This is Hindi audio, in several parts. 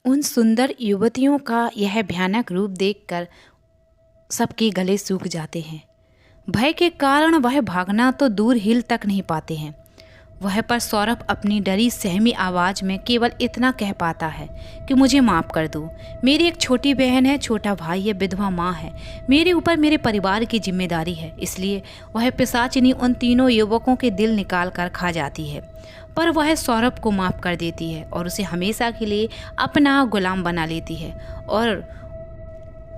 उन सुंदर युवतियों का यह भयानक रूप देखकर सबके गले सूख जाते हैं। भय के कारण वह भागना तो दूर हिल तक नहीं पाते हैं। वह पर सौरभ अपनी डरी सहमी आवाज़ में केवल इतना कह पाता है कि मुझे माफ़ कर दो। मेरी एक छोटी बहन है, छोटा भाई है, विधवा माँ है। मेरे ऊपर मेरे परिवार की जिम्मेदारी है। इसलिए वह पिशाचिनी उन तीनों युवकों के दिल निकाल कर खा जाती है, पर वह सौरभ को माफ़ कर देती है और उसे हमेशा के लिए अपना गुलाम बना लेती है। और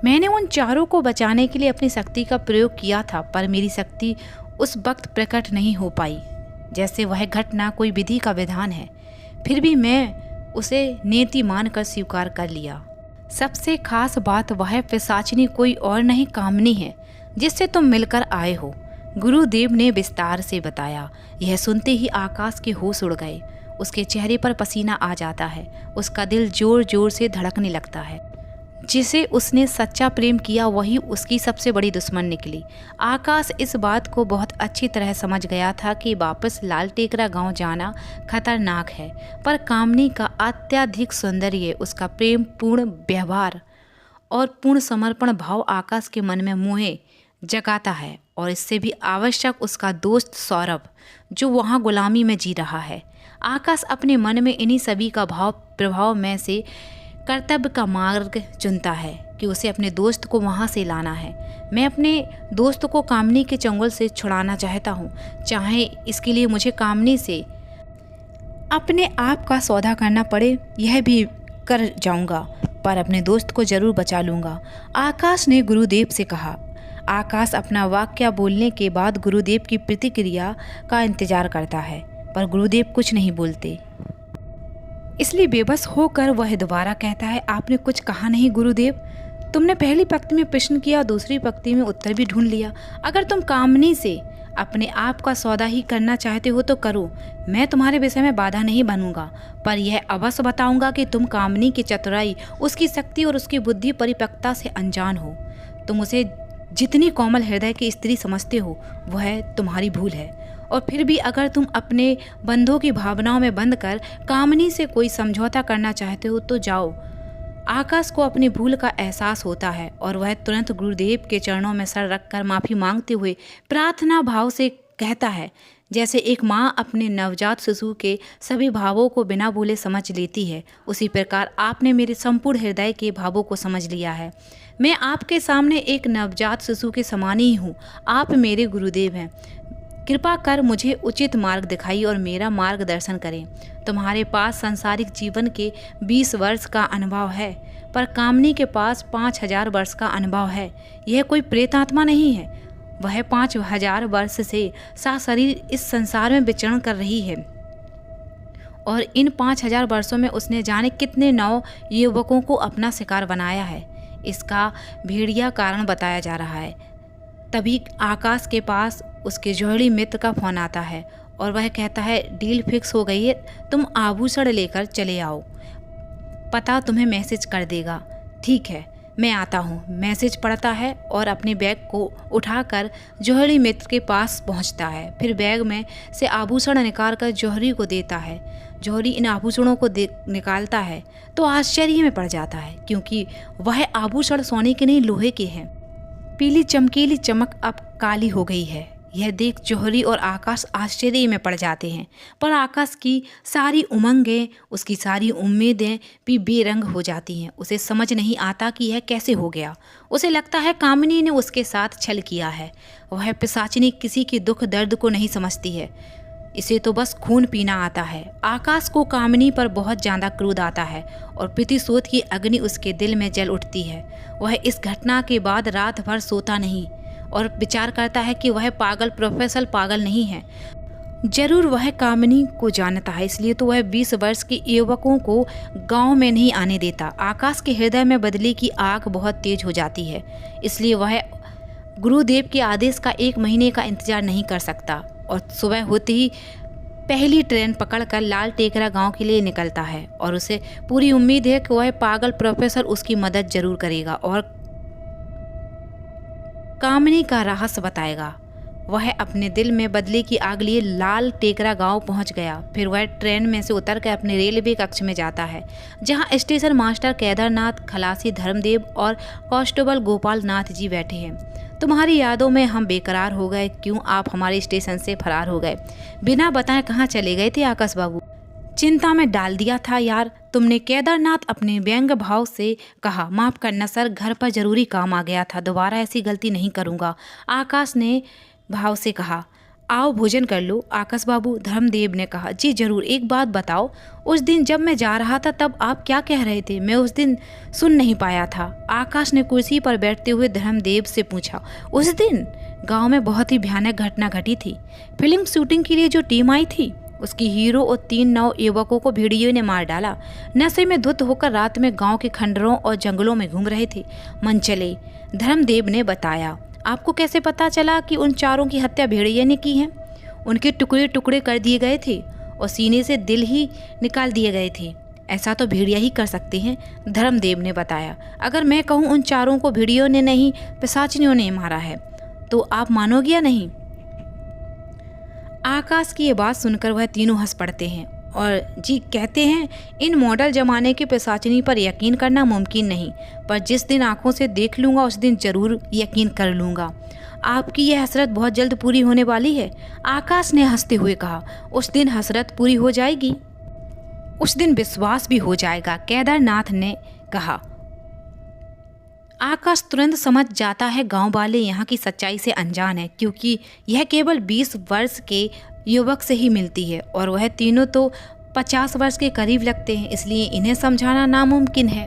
मैंने उन चारों को बचाने के लिए अपनी शक्ति का प्रयोग किया था, पर मेरी शक्ति उस वक्त प्रकट नहीं हो पाई, जैसे वह घटना कोई विधि का विधान है। फिर भी मैं उसे नेति मानकर स्वीकार कर लिया। सबसे खास बात वह पिशाचिनी कोई और नहीं, कामनी है, जिससे तुम मिलकर आए हो, गुरुदेव ने विस्तार से बताया। यह सुनते ही आकाश के होश उड़ गए। उसके चेहरे पर पसीना आ जाता है। उसका दिल जोर जोर से धड़कने लगता है। जिसे उसने सच्चा प्रेम किया वही उसकी सबसे बड़ी दुश्मन निकली। आकाश इस बात को बहुत अच्छी तरह समझ गया था कि वापस लाल टेकरा गांव जाना खतरनाक है, पर कामनी का अत्यधिक सौंदर्य, उसका प्रेम पूर्ण व्यवहार और पूर्ण समर्पण भाव आकाश के मन में मोह जगाता है। और इससे भी आवश्यक उसका दोस्त सौरभ, जो वहाँ गुलामी में जी रहा है। आकाश अपने मन में इन्हीं सभी का भाव प्रभाव में से कर्तव्य का मार्ग चुनता है कि उसे अपने दोस्त को वहाँ से लाना है। मैं अपने दोस्त को कामनी के चंगुल से छुड़ाना चाहता हूँ, चाहे इसके लिए मुझे कामनी से अपने आप का सौदा करना पड़े, यह भी कर जाऊँगा, पर अपने दोस्त को जरूर बचा लूँगा, आकाश ने गुरुदेव से कहा। आकाश अपना वाक्य बोलने के बाद गुरुदेव की प्रतिक्रिया का इंतजार करता है, पर गुरुदेव कुछ नहीं बोलते। इसलिए बेबस होकर वह दोबारा कहता है, आपने कुछ कहा नहीं गुरुदेव। तुमने पहली पंक्ति में प्रश्न किया, दूसरी पंक्ति में उत्तर भी ढूंढ लिया। अगर तुम कामनी से अपने आप का सौदा ही करना चाहते हो तो करो, मैं तुम्हारे विषय में बाधा नहीं बनूंगा, पर यह अवश्य बताऊंगा कि तुम कामनी की चतुराई, उसकी शक्ति और उसकी बुद्धि परिपक्वता से अनजान हो। तुम उसे जितनी कोमल हृदय की स्त्री समझते हो, वह तुम्हारी भूल है। और फिर भी अगर तुम अपने बंधुओं की भावनाओं में बंद कर कामनी से कोई समझौता करना चाहते हो तो जाओ। आकाश को अपनी भूल का एहसास होता है और वह तुरंत गुरुदेव के चरणों में सर रखकर माफ़ी मांगते हुए प्रार्थना भाव से कहता है, जैसे एक माँ अपने नवजात शिशु के सभी भावों को बिना बोले समझ लेती है, उसी प्रकार आपने मेरे संपूर्ण हृदय के भावों को समझ लिया है। मैं आपके सामने एक नवजात शिशु के समान ही हूँ। आप मेरे गुरुदेव हैं। कृपा कर मुझे उचित मार्ग दिखाइए और मेरा मार्गदर्शन करें। तुम्हारे पास सांसारिक जीवन के 20 वर्ष का अनुभव है, पर कामनी के पास 5000 वर्ष का अनुभव है। यह कोई प्रेतात्मा नहीं है। वह 5000 वर्ष से सशरीर इस संसार में विचरण कर रही है और इन 5000 वर्षों में उसने जाने कितने नव युवकों को अपना शिकार बनाया है। इसका भेड़िया कारण बताया जा रहा है। तभी आकाश के पास उसके जोहरी मित्र का फोन आता है और वह कहता है, डील फिक्स हो गई है, तुम आभूषण लेकर चले आओ, पता तुम्हें मैसेज कर देगा। ठीक है, मैं आता हूँ। मैसेज पढ़ता है और अपने बैग को उठाकर जोहरी मित्र के पास पहुँचता है। फिर बैग में से आभूषण निकाल कर जौहरी को देता है। जौहरी इन आभूषणों को निकालता है तो आश्चर्य में पड़ जाता है, क्योंकि वह आभूषण सोने के नहीं लोहे के हैं। पीली चमकीली चमक अब काली हो गई है। यह देख जौहरी और आकाश आश्चर्य में पड़ जाते हैं, पर आकाश की सारी उमंगें, उसकी सारी उम्मीदें भी बेरंग हो जाती हैं। उसे समझ नहीं आता कि यह कैसे हो गया। उसे लगता है कामिनी ने उसके साथ छल किया है। वह पिशाचिनी किसी के दुख दर्द को नहीं समझती है, इसे तो बस खून पीना आता है। आकाश को कामिनी पर बहुत ज़्यादा क्रोध आता है और प्रतिशोध की अग्नि उसके दिल में जल उठती है। वह इस घटना के बाद रात भर सोता नहीं और विचार करता है कि वह पागल प्रोफेसर पागल नहीं है। जरूर वह कामिनी को जानता है, इसलिए तो वह 20 वर्ष के युवकों को गांव में नहीं आने देता। आकाश के हृदय में बदले की आग बहुत तेज हो जाती है, इसलिए वह गुरुदेव के आदेश का 1 महीने का इंतजार नहीं कर सकता और सुबह होते ही पहली ट्रेन पकड़कर लाल टेकरा गांव के लिए निकलता है। और उसे पूरी उम्मीद है कि वह पागल प्रोफेसर उसकी मदद जरूर करेगा और कामिनी का रहस्य बताएगा। वह अपने दिल में बदले की आग लिए लाल टेकरा गांव पहुंच गया। फिर वह ट्रेन में से उतरकर अपने रेलवे कक्ष में जाता है, जहां स्टेशन मास्टर केदारनाथ, खलासी धर्मदेव और कांस्टेबल गोपाल नाथ जी बैठे हैं। तुम्हारी यादों में हम बेकरार हो गए। क्यों आप हमारे स्टेशन से फरार हो गए? बिना बताए कहाँ चले गए थे आकाश बाबू? चिंता में डाल दिया था यार तुमने, केदारनाथ अपने व्यंग्य भाव से कहा। माफ करना सर, घर पर जरूरी काम आ गया था, दोबारा ऐसी गलती नहीं करूँगा, आकाश ने भाव से कहा। आओ भोजन कर लो आकाश बाबू, धर्मदेव ने कहा। जी जरूर, एक बात बताओ, उस दिन जब मैं जा रहा था तब आप क्या कह रहे थे? मैं उस दिन सुन नहीं पाया था, आकाश ने कुर्सी पर बैठते हुए धर्मदेव से पूछा। उस दिन गांव में बहुत ही भयानक घटना घटी थी। फिल्म शूटिंग के लिए जो टीम आई थी, उसकी हीरो और 3 नौ युवकों को भेड़ियों ने मार डाला। नशे में धुत होकर रात में गांव के खंडरों और जंगलों में घूम रहे थे। मन चले, धर्मदेव ने बताया। आपको कैसे पता चला कि उन चारों की हत्या भेड़िया ने की है? उनके टुकड़े टुकड़े कर दिए गए थे और सीने से दिल ही निकाल दिए गए थे। ऐसा तो भेड़िया ही कर सकते हैं, धर्मदेव ने बताया। अगर मैं कहूँ उन चारों को भेड़ियों ने नहीं, पिशाचिनियों ने मारा है, तो आप मानोगे या नहीं? आकाश की ये बात सुनकर वह तीनों हंस पड़ते हैं और जी कहते हैं, इन मॉडल जमाने के पिशाचिनी पर यकीन करना मुमकिन नहीं, पर जिस दिन आंखों से देख लूँगा उस दिन जरूर यकीन कर लूँगा। आपकी यह हसरत बहुत जल्द पूरी होने वाली है, आकाश ने हंसते हुए कहा। उस दिन हसरत पूरी हो जाएगी, उस दिन विश्वास भी हो जाएगा, केदारनाथ ने कहा। आकाश तुरंत समझ जाता है गांव वाले यहाँ की सच्चाई से अनजान है, क्योंकि यह केवल 20 वर्ष के युवक से ही मिलती है और वह तीनों तो 50 वर्ष के करीब लगते हैं, इसलिए इन्हें समझाना नामुमकिन है।